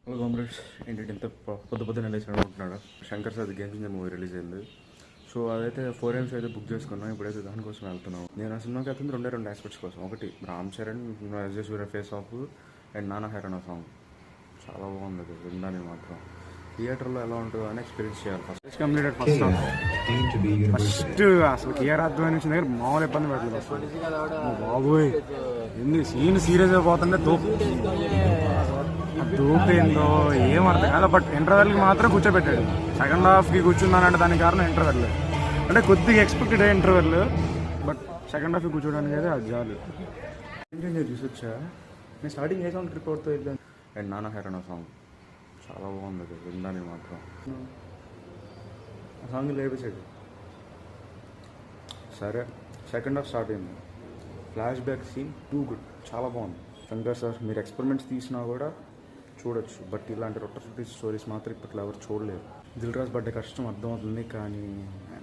Hello comrades, ఏంటంటే ఇంత పొద్దున లేచి అనుకుంటున్నాడు. Shankar sir games India movie release అయింది. సో అదైతే 4 AM అయితే బుక్ చేసుకున్నాం. ఇప్పుడైతే దానికోసం వెళ్తున్నాం. నేను ఆ సినిమాకి వెళ్తుంది రెండు ఆస్పెక్ట్స్ కోసం. ఒకటి రామ్ చరణ్ సూర్య ఫేస్ ఆఫ్ అండ్ నానా హైరానా సాంగ్ చాలా బాగుంది. అది వినడానికి మాత్రం థియేటర్లో ఎలా ఉంటుందో అని ఎక్స్పీరియన్స్ చేయాలి. ఫస్ట్ కంప్లీటెడ్ ఫస్ట్ అసలు కేఆర్ అద్వాని నుంచి దగ్గర మామూలు ఇబ్బంది పెట్టలేదు. బాబోయ్ ఎన్ని సీన్ సీరియస్ అయిపోతుంటే దూపేందో ఏం అర్థం కాదు. బట్ ఇంటర్వెల్కి మాత్రం కూర్చోబెట్టాడు. సెకండ్ హాఫ్కి కూర్చున్నానంటే దానికి కారణం ఇంటర్వెల్. అంటే కొద్దిగా ఎక్స్పెక్టెడ్ ఇంటర్వెల్, బట్ సెకండ్ హాఫ్కి కూర్చోడానికి అయితే అది చాలు. ఏంటంటే చూసొచ్చా, నేను స్టార్టింగ్ ఏ సాంగ్ ట్రిప్ అవుతూ వెళ్ళాను. అండ్ నానా హైరానా సాంగ్ చాలా బాగుంది. అది వినడానికి మాత్రం ఆ సాంగ్ లేపేసాడు. సరే, సెకండ్ హాఫ్ స్టార్ట్ అయింది. Flash back scene too good, చాలా బాగుంది. శంకర్ సార్ మీరు ఎక్స్పెరిమెంట్స్ తీసినా కూడా చూడొచ్చు, బట్ ఇలాంటి రొట్టె స్టోరీస్ మాత్రం ఇప్పట్లో ఎవరు చూడలేరు. దిల్ రాజు పడ్డ కష్టం అర్థమవుతుంది, కానీ